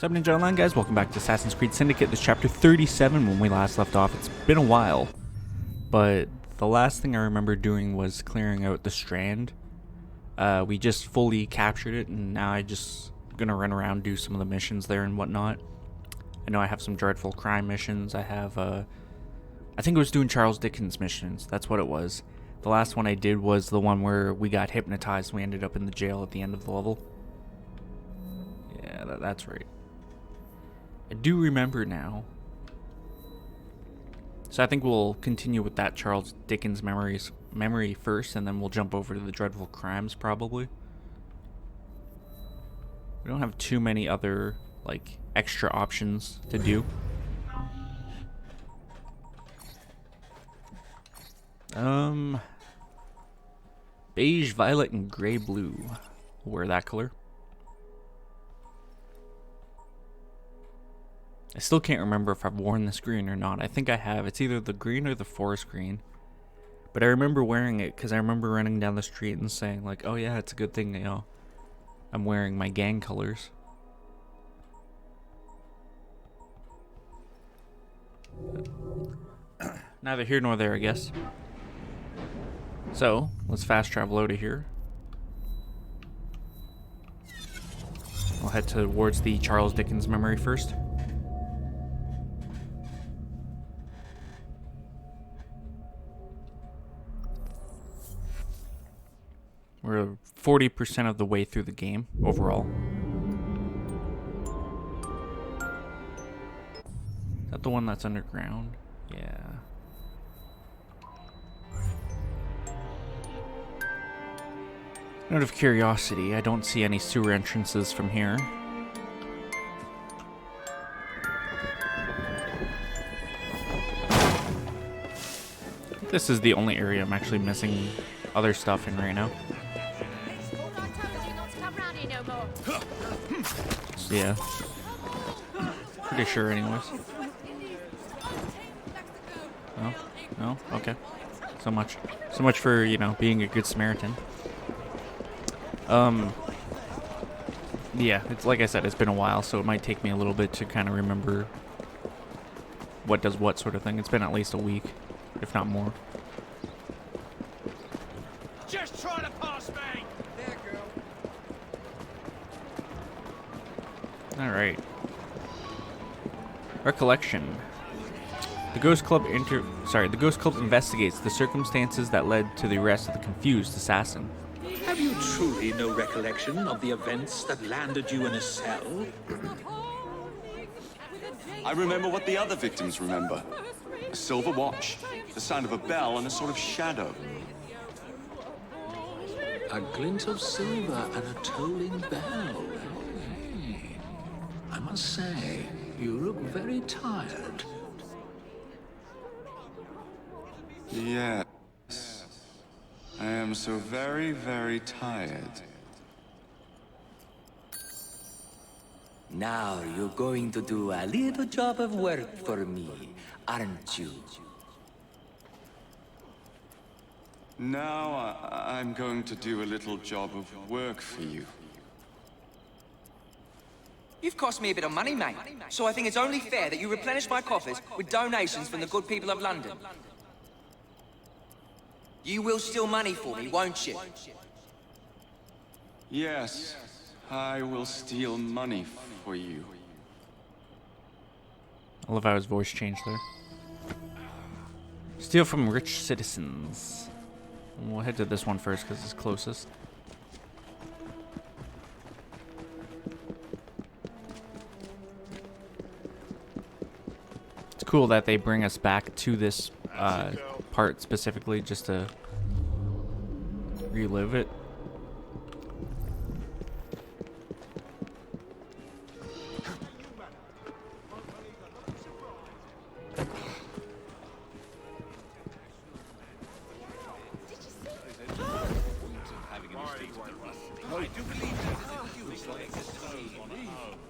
What's up, Ninja Online guys? Welcome back to Assassin's Creed Syndicate. This is chapter 37 when we last left off. It's been a while, but the last thing I remember doing was clearing out the Strand. We just fully captured it, and now I just gonna run around, do some of the missions there and whatnot. I know I have some dreadful crime missions. I have, I think I was doing Charles Dickens missions. That's what it was. The last one I did was the one where we got hypnotized. We ended up in the jail at the end of the level. Yeah, that's right. I do remember now. So I think we'll continue with that Charles Dickens memory first, and then we'll jump over to the dreadful crimes probably. We don't have too many other like extra options to do. Beige, violet, and gray blue. We'll wear that color. I still can't remember if I've worn this green or not. I think I have. It's either the green or the forest green. But I remember wearing it because I remember running down the street and saying like, oh yeah, it's a good thing, you know, I'm wearing my gang colors. Neither here nor there, I guess. So, let's fast travel out of here. We'll head towards the Charles Dickens memory first. We're 40% of the way through the game overall. Is that the one that's underground? Yeah. Out of curiosity, I don't see any sewer entrances from here. I think this is the only area I'm actually missing other stuff in right now. So yeah. Pretty sure anyways. No? No? Okay. So much for, you know, being a good Samaritan. Yeah, it's like I said, it's been a while, so it might take me a little bit to kind of remember what does what sort of thing. It's been at least a week, if not more. Just try to pass me. There, girl. All right. Recollection. The Ghost Club investigates the circumstances that led to the arrest of the confused assassin. Have you truly no recollection of the events that landed you in a cell? I remember what the other victims remember. A silver watch, the sound of a bell, and a sort of shadow. A glint of silver and a tolling bell. Hey. I must say, you look very tired. Yes. I am so very, very tired. Now you're going to do a little job of work for me, aren't you? Now I'm going to do a little job of work for you. You've cost me a bit of money, mate. So I think it's only fair that you replenish my coffers with donations from the good people of London. You will steal money for me, won't you? Yes, I will steal money for you. I love how his voice changed there. Steal from rich citizens. We'll head to this one first because it's closest. It's cool that they bring us back to this part specifically just to relive it.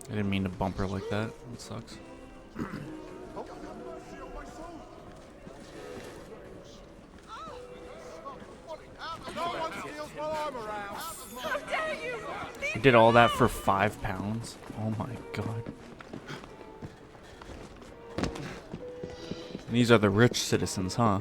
I didn't mean to bump her like that. It sucks. No one steals while I'm around. How dare you! You did all that for £5? Oh my god. These are the rich citizens, huh?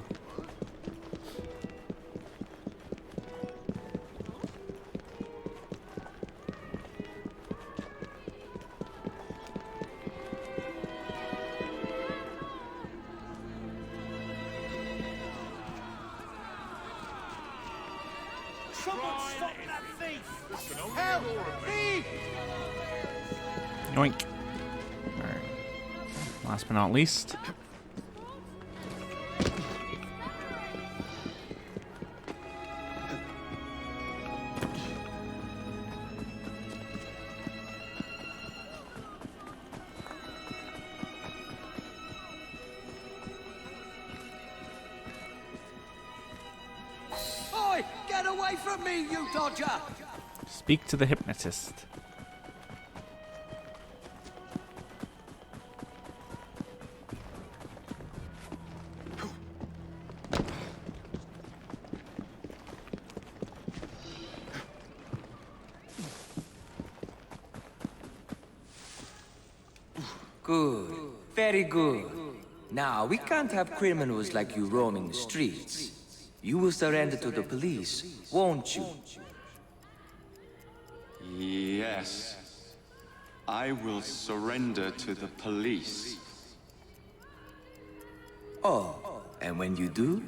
Someone stop that thief! Help! Thief! Yoink. Alright. Last but not least. Oi! Get away from me, you dodger! Speak to the hypnotist. Good. Very good. Now, we can't have criminals like you roaming the streets. You will surrender to the police, won't you? Yes. I will surrender to the police. Oh, and when you do,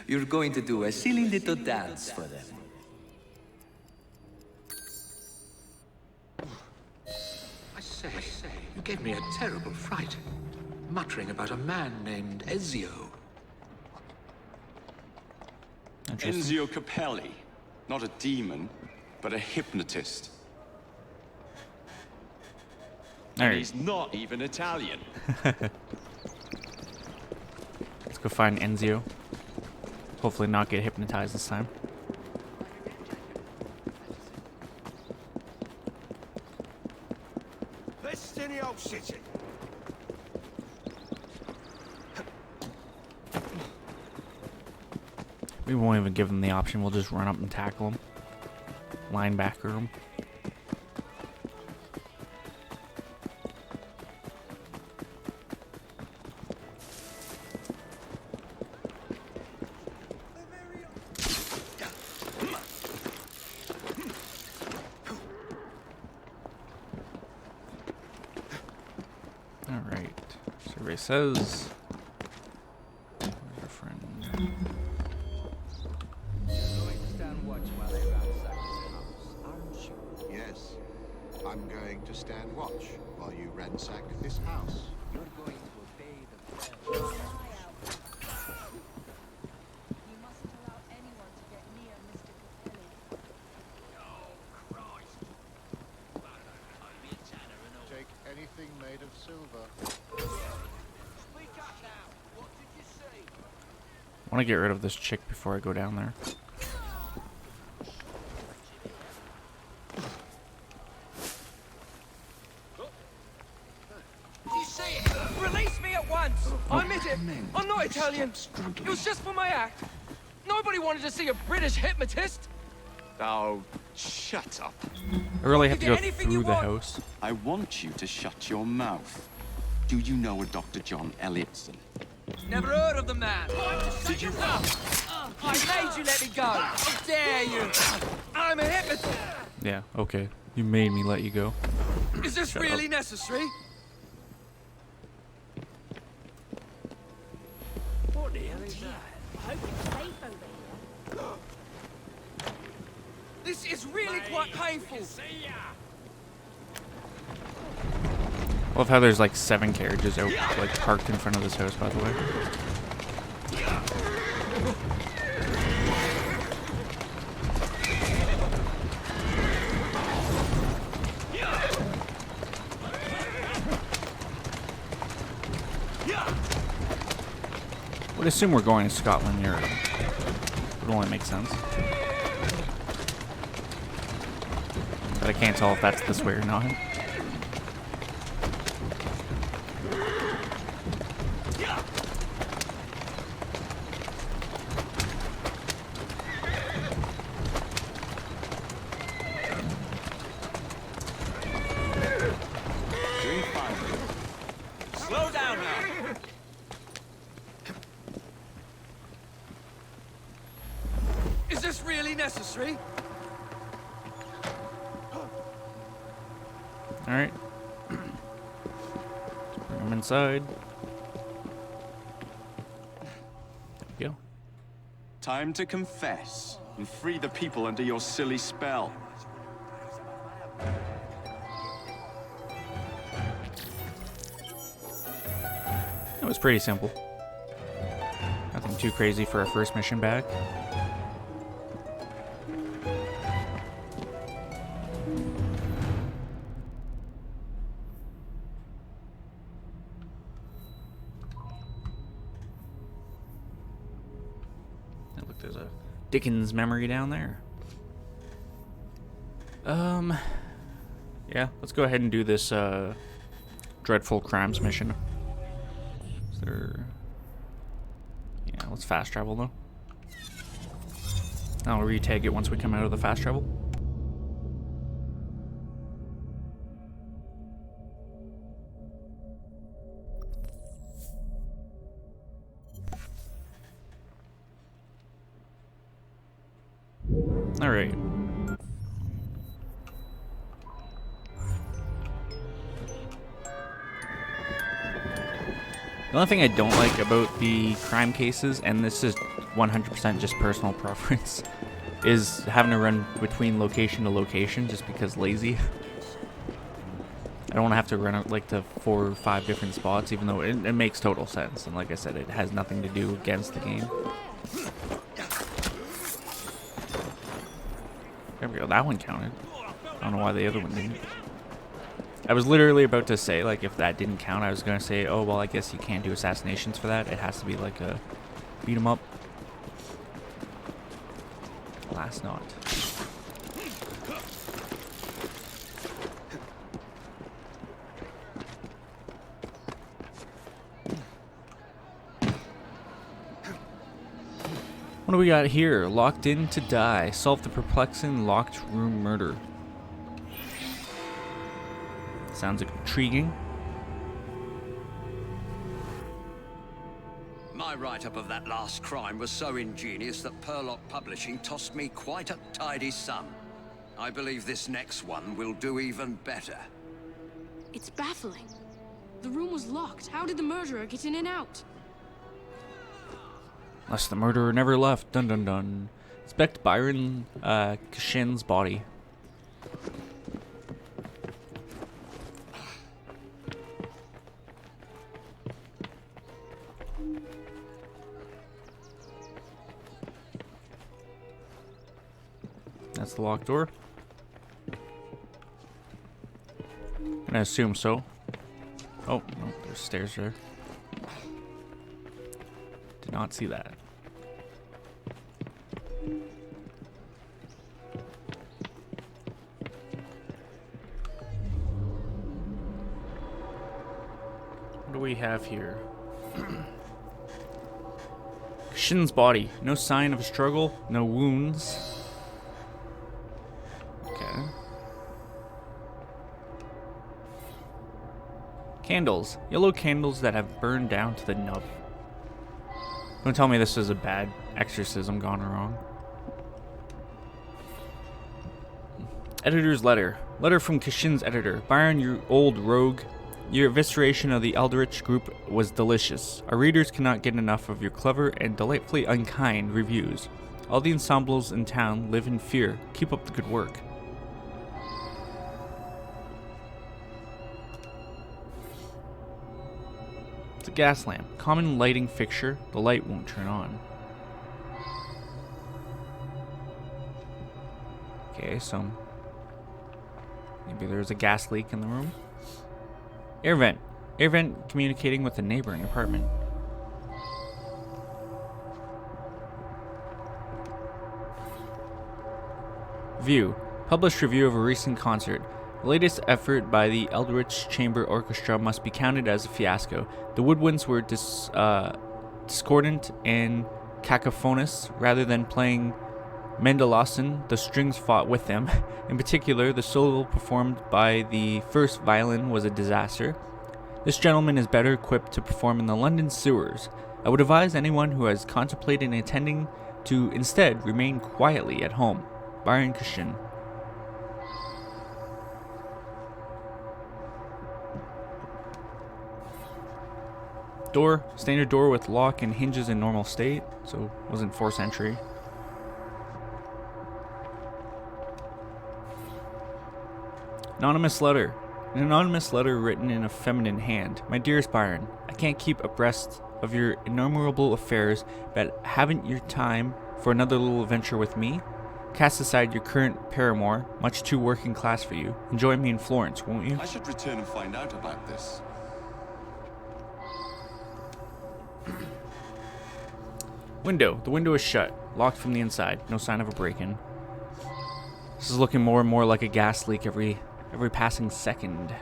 you're going to do a silly little dance for them. I say, you gave me a terrible fright. Muttering about a man named Ezio. Enzio Capelli. Not a demon, but a hypnotist. And Alright, he's not even Italian. let's go find Enzio. Hopefully not get hypnotized this time. Let's stay in the old city. We won't even give him the option. We'll just run up and tackle him. Linebacker him. Alright. Survey says. Where's our friend? Yes, I'm going to stand watch while you ransack this house. You're going to obey the You mustn't allow anyone to get near Mr. Capelli. Take anything made of silver. Speak up now. What did you see? I want to get rid of this chick before I go down there. You see it? Release me at once! I admit it! I'm not Italian! It was just for my act! Nobody wanted to see a British hypnotist! Oh, shut up. I really have to You go get anything you through the want. house. I want you to shut your mouth. Do you know a Dr. John Elliotson? Never heard of the man! Did you? I made you let me go! How dare you! I'm a hypnotist! Yeah, okay. You made me let you go. Is this Shut really necessary? What the hell is that? I hope it's safe over here. This is really quite painful! Love how there's like 7 carriages out, like parked in front of this house, by the way. Would assume we're going to Scotland, Europe. Would only make sense. But I can't tell if that's this way or not. this really necessary? Alright. Bring him inside. There we go. Time to confess and free the people under your silly spell. It was pretty simple. Nothing too crazy for our first mission back. Look, there's a Dickens memory down there. Yeah, let's go ahead and do this dreadful crimes mission. Is there... Yeah, let's fast travel though. I'll retag it once we come out of the fast travel. All right. The only thing I don't like about the crime cases, and this is 100% just personal preference, is having to run between location to location just because lazy. I don't want to have to run out like to 4 or 5 different spots, even though it makes total sense. And like I said, it has nothing to do against the game. There we go. That one counted. I don't know why the other one didn't. I was literally about to say, like, if that didn't count, I was going to say, oh, well, I guess you can't do assassinations for that. It has to be like a beat 'em up. Alas, not. What do we got here? Locked in to die. Solve the perplexing locked room murder. Sounds intriguing. My write-up of that last crime was so ingenious that Purlock Publishing tossed me quite a tidy sum. I believe this next one will do even better. It's baffling. The room was locked. How did the murderer get in and out? Unless the murderer never left. Dun dun dun. Inspect Byron Kashin's body. That's the locked door. And I assume so. Oh, no, there's stairs there. Did not see that. What do we have here? Shin's body. No sign of a struggle. No wounds. Okay. Candles. Yellow candles that have burned down to the nub. Don't tell me this is a bad exorcism gone wrong. Editor's letter. Letter from Kashin's editor. Byron, you old rogue. Your evisceration of the Eldritch group was delicious. Our readers cannot get enough of your clever and delightfully unkind reviews. All the ensembles in town live in fear. Keep up the good work. It's a gas lamp. Common lighting fixture. The light won't turn on. Okay, so maybe there's a gas leak in the room. Air vent. Air vent communicating with the neighboring apartment. View. Published review of a recent concert. The latest effort by the Eldritch Chamber Orchestra must be counted as a fiasco. The woodwinds were discordant and cacophonous. Rather than playing Mendelssohn, the strings fought with them. In particular, the solo performed by the first violin was a disaster. This gentleman is better equipped to perform in the London sewers. I would advise anyone who has contemplated attending to instead remain quietly at home. Byron Cashin. Door, standard door with lock and hinges in normal state, so wasn't forced entry. Anonymous letter. An anonymous letter written in a feminine hand. My dearest Byron, I can't keep abreast of your innumerable affairs, but haven't you time for another little adventure with me? Cast aside your current paramour, much too working class for you. And join me in Florence, won't you? I should return and find out about this. Window. The window is shut, locked from the inside. No sign of a break-in. This is looking more and more like a gas leak every passing second.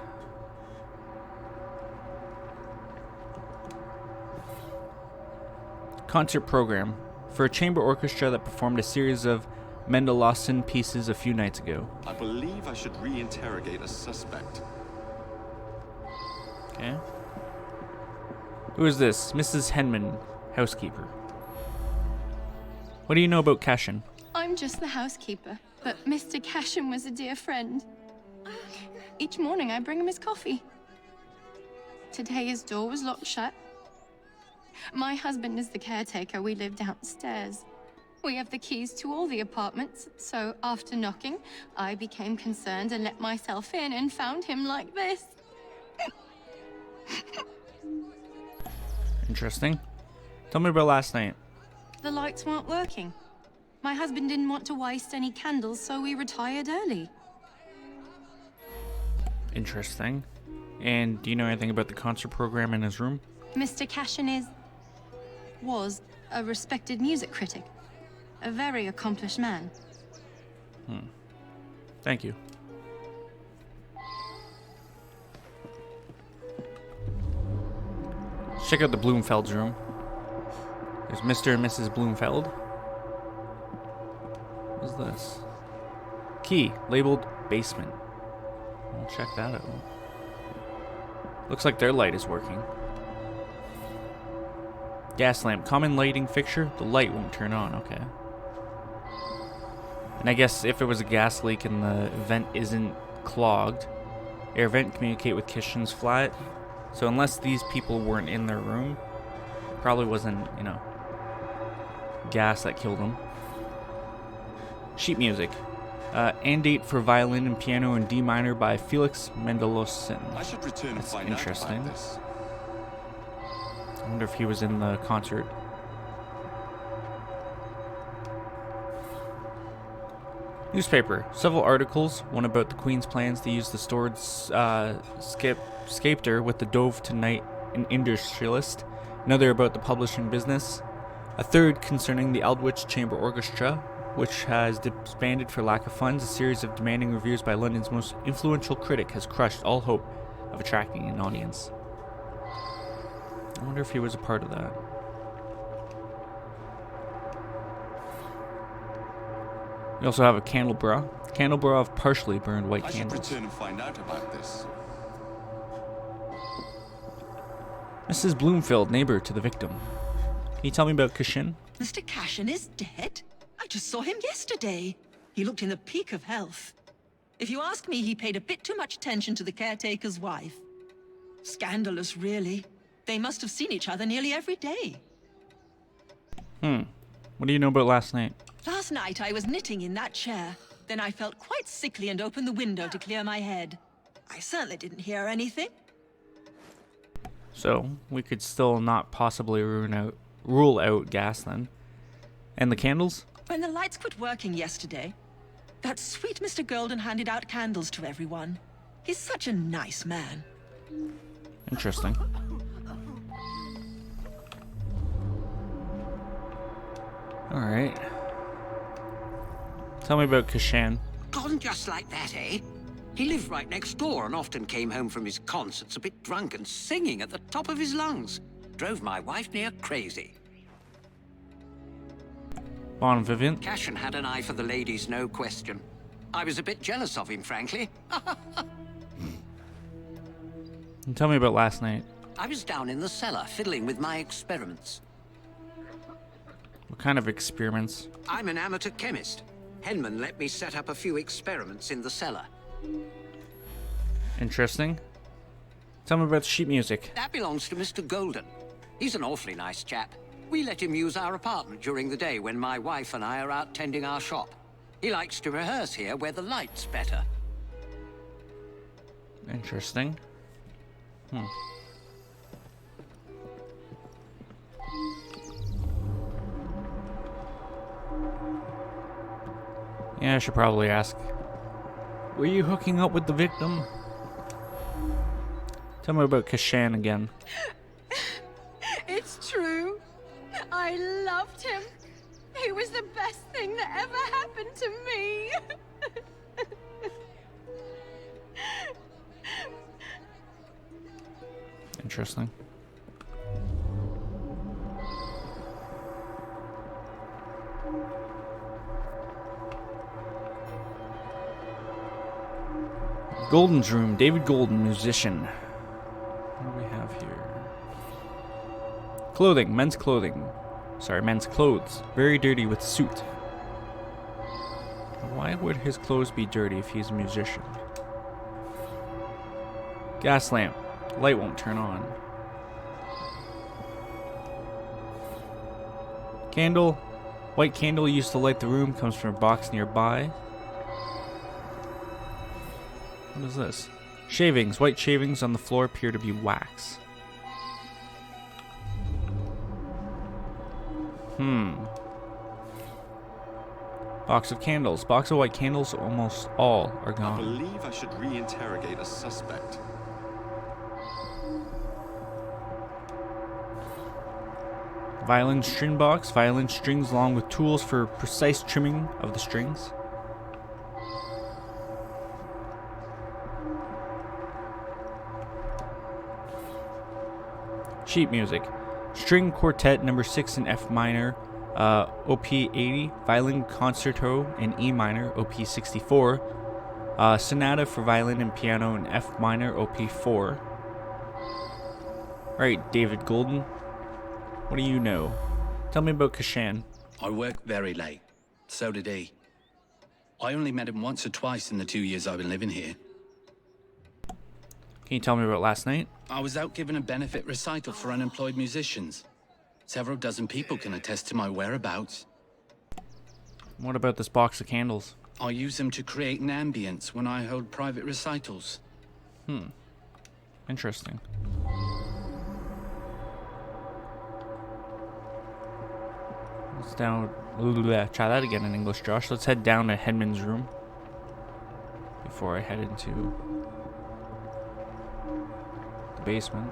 Concert program for a chamber orchestra that performed a series of Mendelssohn pieces a few nights ago. I believe I should re-interrogate a suspect. Okay. Who is this? Mrs. Henman, housekeeper. What do you know about Cashin? I'm just the housekeeper, but Mr. Cashin was a dear friend. Each morning I bring him his coffee. Today his door was locked shut. My husband is the caretaker. We live downstairs. We have the keys to all the apartments, so after knocking, I became concerned and let myself in and found him like this. Interesting. Tell me about last night. The lights weren't working. My husband didn't want to waste any candles, so we retired early. Interesting. And do you know anything about the concert program in his room? Mr. Cashin was a respected music critic. A very accomplished man. Thank you. Let's check out the Bloomfeld's room. There's Mr. and Mrs. Bloomfeld. What's this? Key, labeled basement. I'll check that out. Looks like their light is working. Gas lamp, common lighting fixture. The light won't turn on, okay. And I guess if it was a gas leak and the vent isn't clogged, air vent communicate with Cashin's flat. So unless these people weren't in their room, it probably wasn't, you know, gas that killed them. Sheet music. Andate for violin and piano in D minor by Felix Mendelssohn. I should return and That's find interesting. out about this. I wonder if he was in the concert. Newspaper. Several articles. One about the Queen's plans to use the stored scepter with the Dove tonight, an industrialist. Another about the publishing business. A third concerning the Aldwych Chamber Orchestra, which has disbanded for lack of funds. A series of demanding reviews by London's most influential critic has crushed all hope of attracting an audience. I wonder if he was a part of that. We also have a candelabra. Candelabra of partially burned white I should candles. return and find out about this. Mrs. Bloomfield, neighbor to the victim. Can you tell me about Cashin? Mr. Cashin is dead? I just saw him yesterday. He looked in the peak of health. If you ask me, he paid a bit too much attention to the caretaker's wife. Scandalous, really. They must have seen each other nearly every day. What do you know about last night? Last night I was knitting in that chair. Then I felt quite sickly and opened the window to clear my head. I certainly didn't hear anything. So, we could still not possibly rule out gas then. And the candles? When the lights quit working yesterday, that sweet Mr. Golden handed out candles to everyone. He's such a nice man. Interesting. Alright. Tell me about Cashin. Gone just like that, eh? He lived right next door and often came home from his concerts a bit drunk and singing at the top of his lungs. Drove my wife near crazy. Bon Vivant. Cashin had an eye for the ladies, no question. I was a bit jealous of him, frankly. And tell me about last night. I was down in the cellar, fiddling with my experiments. What kind of experiments? I'm an amateur chemist. Henman let me set up a few experiments in the cellar. Interesting. Tell me about the sheet music. That belongs to Mr. Golden. He's an awfully nice chap. We let him use our apartment during the day when my wife and I are out tending our shop. He likes to rehearse here where the light's better. Interesting. Yeah, I should probably ask. Were you hooking up with the victim? Tell me about Kashan again. It's true. I loved him. He was the best thing that ever happened to me. Interesting. Golden's room. David Golden, musician. What do we have here? Clothing. Men's clothing. Sorry, men's clothes. Very dirty with suit. Why would his clothes be dirty if he's a musician? Gas lamp. Light won't turn on. Candle. White candle used to light the room. Comes from a box nearby. What is this? Shavings. White shavings on the floor appear to be wax. Box of candles. Box of white candles. Almost all are I gone. believe I should reinterrogate a suspect. Violin string box. Violin strings along with tools for precise trimming of the strings. Sheet music. String quartet number 6 in F minor, OP 80. Violin concerto in E minor, OP 64. Sonata for violin and piano in F minor, OP 4. Alright, David Golden. What do you know? Tell me about Kashan. I work very late. So did he. I only met him once or twice in the 2 years I've been living here. Can you tell me about last night? I was out giving a benefit recital for unemployed musicians. Several dozen people can attest to my whereabouts. What about this box of candles? I use them to create an ambience when I hold private recitals. Interesting. Let's try that again in English, Josh. Let's head down to Hedman's room before I head into the basement.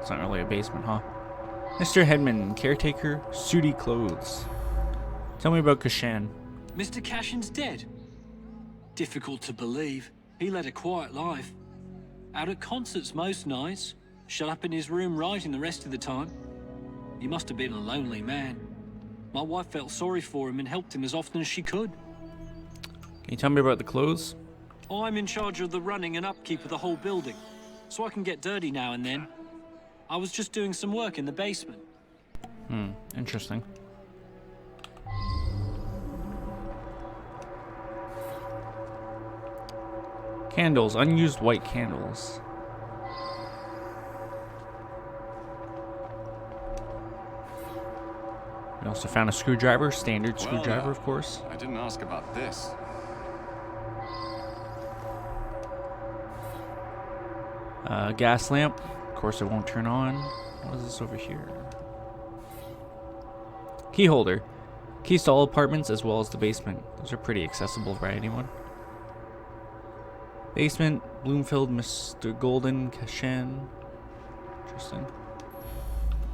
It's not really a basement, huh? Mr. Hedman, caretaker, sooty clothes. Tell me about Kashan. Mr. Cashin's dead. Difficult to believe. He led a quiet life. Out at concerts most nights. Shut up in his room writing the rest of the time. He must have been a lonely man. My wife felt sorry for him and helped him as often as she could. Can you tell me about the clothes? I'm in charge of the running and upkeep of the whole building, so I can get dirty now and then. I was just doing some work in the basement. Interesting. Candles, unused white candles. We also found a screwdriver, standard screwdriver, of course. I didn't ask about this. Gas lamp. Of course, it won't turn on. What is this over here? Key holder. Keys to all apartments as well as the basement. Those are pretty accessible for anyone. Basement, Bloomfield, Mr. Golden, Kashan. Interesting.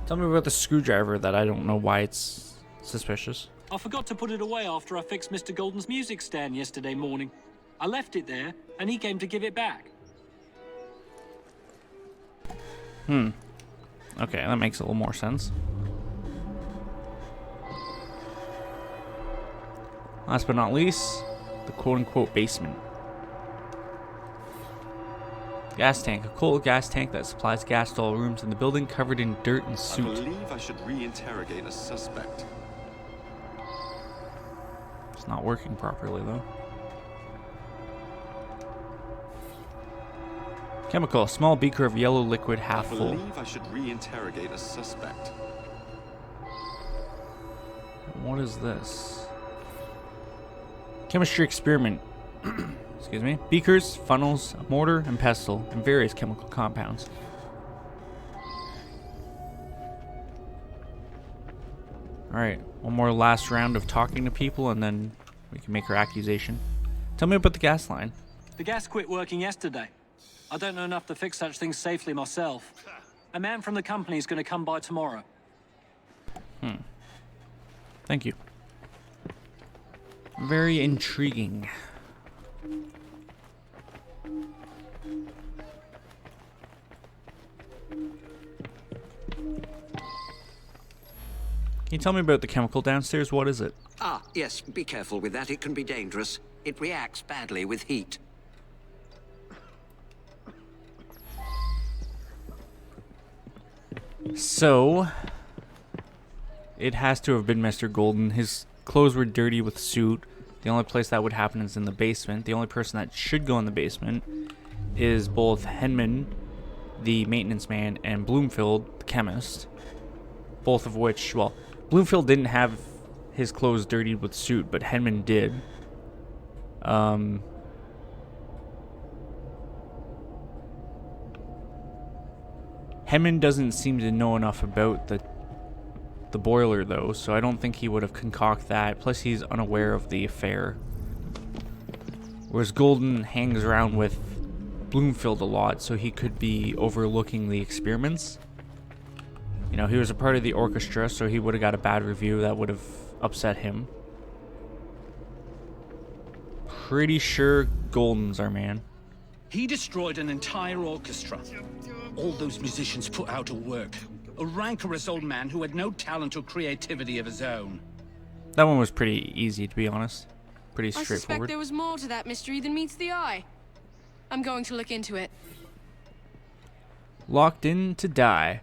Tell me about the screwdriver that I don't know why it's suspicious. I forgot to put it away after I fixed Mr. Golden's music stand yesterday morning. I left it there, and he came to give it back. Okay, that makes a little more sense. Last but not least, the quote-unquote basement. Gas tank. A coal gas tank that supplies gas to all rooms in the building, covered in dirt and I soot. believe I should reinterrogate a suspect. not working properly, though. Chemical. A small beaker of yellow liquid, half I full. believe I should reinterrogate a suspect. What is this? Chemistry experiment. Excuse me. Beakers, funnels, a mortar, and pestle, and various chemical compounds. Alright, one more last round of talking to people, and then we can make our accusation. Tell me about the gas line. The gas quit working yesterday. I don't know enough to fix such things safely myself. A man from the company is going to come by tomorrow. Thank you. Very intriguing. Can you tell me about the chemical downstairs? What is it? Ah, yes, be careful with that. It can be dangerous. It reacts badly with heat. So, it has to have been Mr. Golden. His clothes were dirty with soot. The only place that would happen is in the basement. The only person that should go in the basement is both Henman, the maintenance man, and Bloomfield, the chemist. Both of which, well, Bloomfield didn't have his clothes dirtied with soot, but Henman did. Henman doesn't seem to know enough about the boiler, though, so I don't think he would have concocted that. Plus, he's unaware of the affair. Whereas Golden hangs around with Bloomfield a lot, so he could be overlooking the experiments. You know, he was a part of the orchestra, so he would have got a bad review that would have upset him. Pretty sure Golden's our man. He destroyed an entire orchestra. All those musicians put out of work. A rancorous old man who had no talent or creativity of his own. That one was pretty easy, to be honest. Pretty I suspect straightforward. there was more to that mystery than meets the eye. I'm going to look into it. Locked in to die.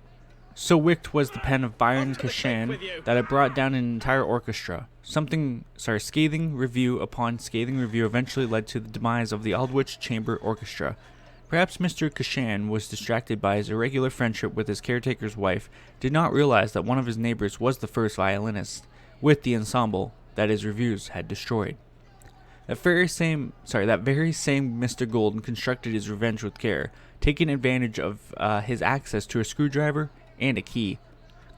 So wicked was the pen of Byron Cashan that it brought down an entire orchestra. Scathing review upon scathing review eventually led to the demise of the Aldwych Chamber Orchestra. Perhaps Mr. Cashan was distracted by his irregular friendship with his caretaker's wife, did not realize that one of his neighbors was the first violinist, with the ensemble that his reviews had destroyed. That very same Mr. Golden constructed his revenge with care, taking advantage of his access to a screwdriver and a key.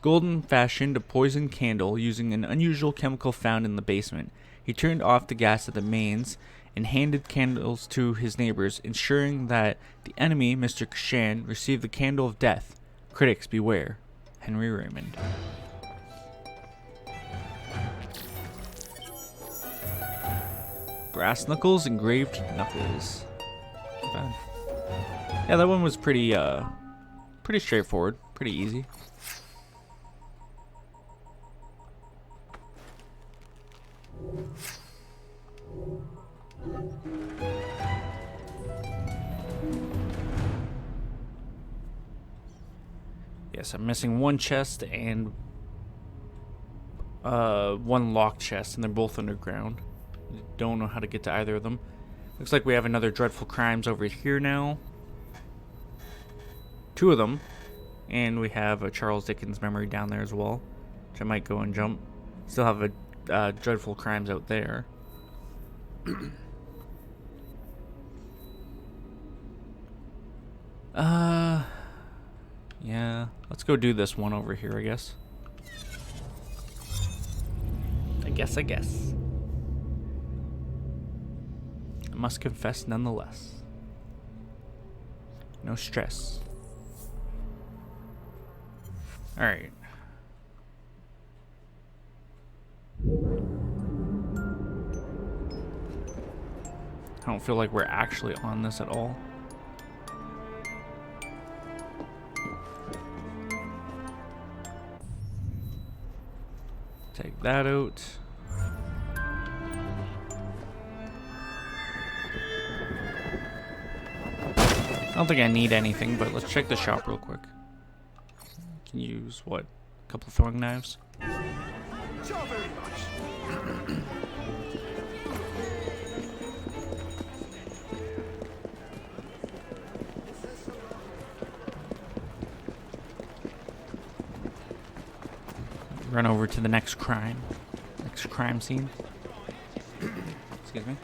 Golden fashioned a poisoned candle using an unusual chemical found in the basement. He turned off the gas at the mains and handed candles to his neighbors, ensuring that the enemy, Mr. Cashan, received the candle of death. Critics beware. Henry Raymond. Brass knuckles, engraved knuckles. Not bad. Yeah, that one was pretty straightforward, pretty easy. Yes, I'm missing one chest and one locked chest, and they're both underground. Don't know how to get to either of them. Looks like we have another Dreadful Crimes over here now. Two of them. And we have a Charles Dickens memory down there as well, which I might go and jump. Still have a Dreadful Crimes out there. Yeah, let's go do this one over here, I guess. I guess. I must confess nonetheless. No stress. Alright. I don't feel like we're actually on this at all. Take that out. I don't think I need anything, but let's check the shop real quick. Can use what? A couple throwing knives? run over to the next crime scene. Excuse me.